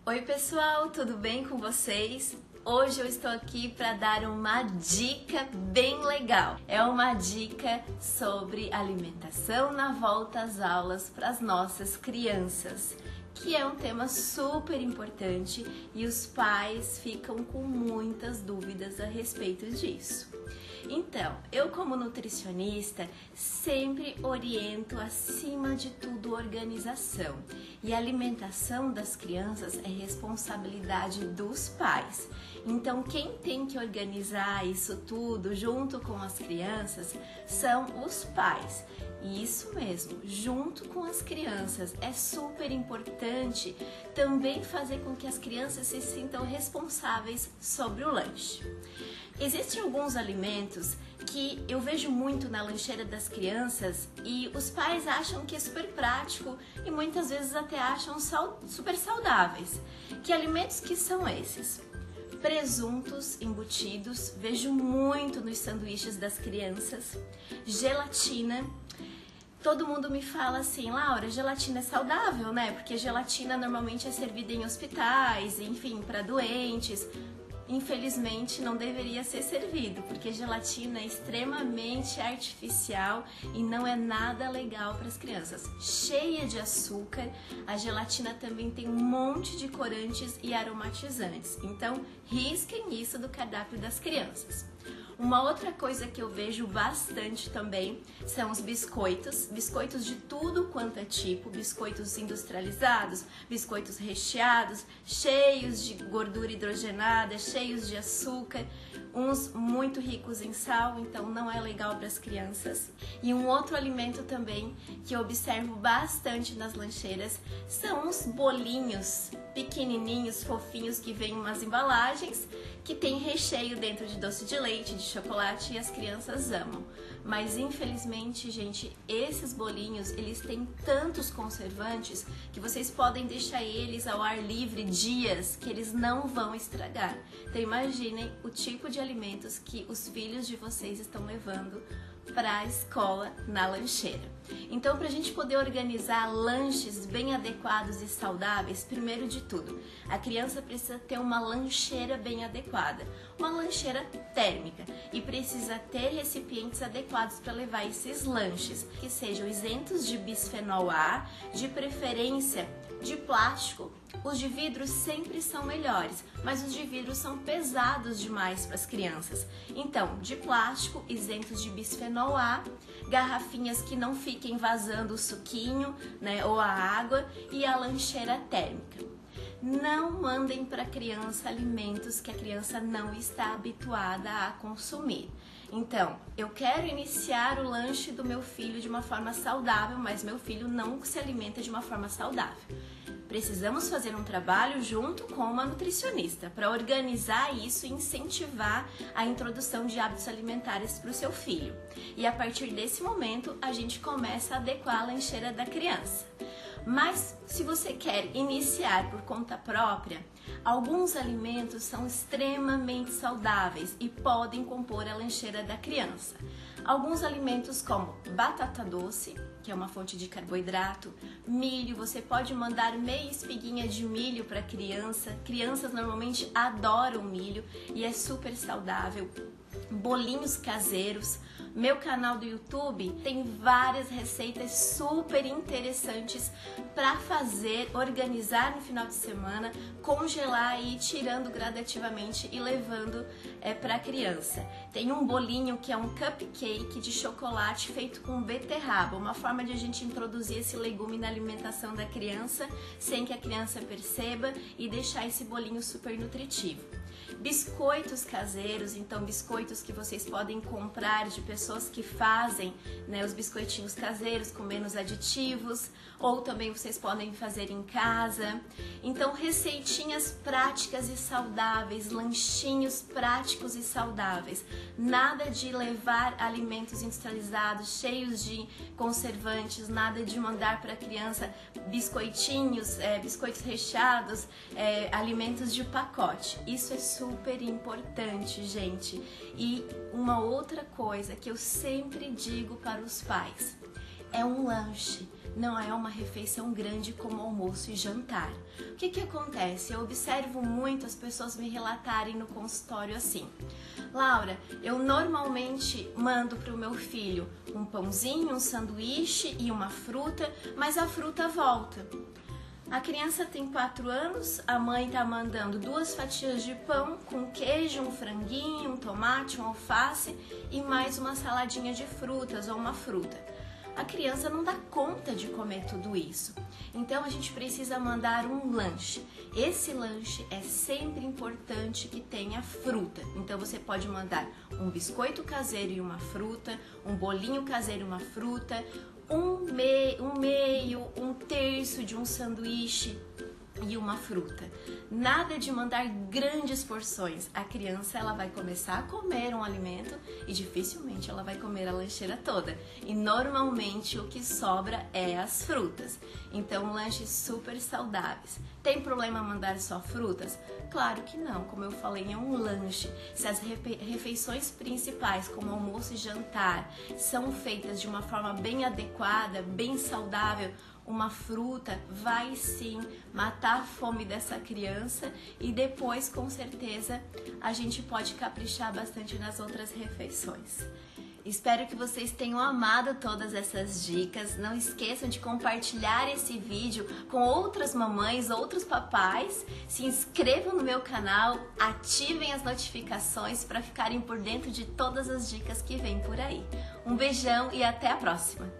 Oi pessoal, tudo bem com vocês? Hoje eu estou aqui para dar uma dica bem legal. É uma dica sobre alimentação na volta às aulas para as nossas crianças, que é um tema super importante e os pais ficam com muitas dúvidas a respeito disso. Então, eu como nutricionista sempre oriento acima de tudo organização, e a alimentação das crianças é responsabilidade dos pais. Então, quem tem que organizar isso tudo junto com as crianças são os pais. E isso mesmo, junto com as crianças, é super importante também fazer com que as crianças se sintam responsáveis sobre o lanche. Existem alguns alimentos que eu vejo muito na lancheira das crianças e os pais acham que é super prático e muitas vezes até acham super saudáveis. Que alimentos que são esses? Presuntos embutidos, vejo muito nos sanduíches das crianças. Gelatina. Todo mundo me fala assim, Laura, gelatina é saudável, né? Porque gelatina normalmente é servida em hospitais, enfim, para doentes. Infelizmente não deveria ser servido, porque gelatina é extremamente artificial e não é nada legal para as crianças. Cheia de açúcar, a gelatina também tem um monte de corantes e aromatizantes, então risquem isso do cardápio das crianças. Uma outra coisa que eu vejo bastante também são os biscoitos de tudo quanto é tipo, biscoitos industrializados, biscoitos recheados, cheios de gordura hidrogenada, cheios de açúcar, uns muito ricos em sal, então não é legal para as crianças. E um outro alimento também que eu observo bastante nas lancheiras são os bolinhos pequenininhos, fofinhos, que vêm em umas embalagens, que tem recheio dentro de doce de leite, de chocolate, e as crianças amam. Mas infelizmente, gente, esses bolinhos, eles têm tantos conservantes que vocês podem deixar eles ao ar livre dias que eles não vão estragar. Então imaginem o tipo de alimentos que os filhos de vocês estão levando para a escola na lancheira. Então, para a gente poder organizar lanches bem adequados e saudáveis, primeiro de tudo, a criança precisa ter uma lancheira bem adequada, uma lancheira térmica, e precisa ter recipientes adequados para levar esses lanches, que sejam isentos de bisfenol A, de preferência de plástico. Os de vidro sempre são melhores, mas os de vidro são pesados demais para as crianças. Então, de plástico, isentos de bisfenol A, garrafinhas que não fiquem vazando o suquinho, né, ou a água, e a lancheira térmica. Não mandem para a criança alimentos que a criança não está habituada a consumir. Então, eu quero iniciar o lanche do meu filho de uma forma saudável, mas meu filho não se alimenta de uma forma saudável. Precisamos fazer um trabalho junto com uma nutricionista para organizar isso e incentivar a introdução de hábitos alimentares para o seu filho. E a partir desse momento, a gente começa a adequar a lancheira da criança. Mas se você quer iniciar por conta própria, alguns alimentos são extremamente saudáveis e podem compor a lancheira da criança. Alguns alimentos como batata doce, que é uma fonte de carboidrato, milho, você pode mandar meia espiguinha de milho para a criança. Crianças normalmente adoram milho e é super saudável. Bolinhos caseiros. Meu canal do YouTube tem várias receitas super interessantes para fazer, organizar no final de semana, congelar e ir tirando gradativamente e levando para a criança. Tem um bolinho que é um cupcake de chocolate feito com beterraba, uma forma de a gente introduzir esse legume na alimentação da criança sem que a criança perceba e deixar esse bolinho super nutritivo. Biscoitos caseiros, então biscoitos que vocês podem comprar de pessoas que fazem, né, os biscoitinhos caseiros com menos aditivos, ou também vocês podem fazer em casa. Então, receitinhas práticas e saudáveis, lanchinhos práticos e saudáveis. Nada de levar alimentos industrializados cheios de conservantes, nada de mandar para a criança biscoitinhos, biscoitos recheados, alimentos de pacote. Isso é super importante, gente. E uma outra coisa que eu sempre digo para os pais, é um lanche. não é uma refeição grande como almoço e jantar. O que acontece? Eu observo muito as pessoas me relatarem no consultório assim: Laura, eu normalmente mando para o meu filho um pãozinho, um sanduíche e uma fruta, mas a fruta volta. A criança tem 4 anos, a mãe tá mandando 2 fatias de pão com queijo, um franguinho, um tomate, um alface e mais uma saladinha de frutas ou uma fruta. A criança não dá conta de comer tudo isso. Então a gente precisa mandar um lanche. Esse lanche é sempre importante que tenha fruta. Então você pode mandar um biscoito caseiro e uma fruta, um bolinho caseiro e uma fruta, um terço de um sanduíche e uma fruta. Nada de mandar grandes porções. A criança ela vai começar a comer um alimento e dificilmente ela vai comer a lancheira toda. E normalmente o que sobra é as frutas. Então lanches super saudáveis. Tem problema mandar só frutas? Claro que não. Como eu falei, é um lanche. Se as refeições principais, como almoço e jantar, são feitas de uma forma bem adequada, bem saudável, uma fruta vai sim matar a fome dessa criança e depois, com certeza, a gente pode caprichar bastante nas outras refeições. Espero que vocês tenham amado todas essas dicas. Não esqueçam de compartilhar esse vídeo com outras mamães, outros papais. Se inscrevam no meu canal, ativem as notificações para ficarem por dentro de todas as dicas que vêm por aí. Um beijão e até a próxima!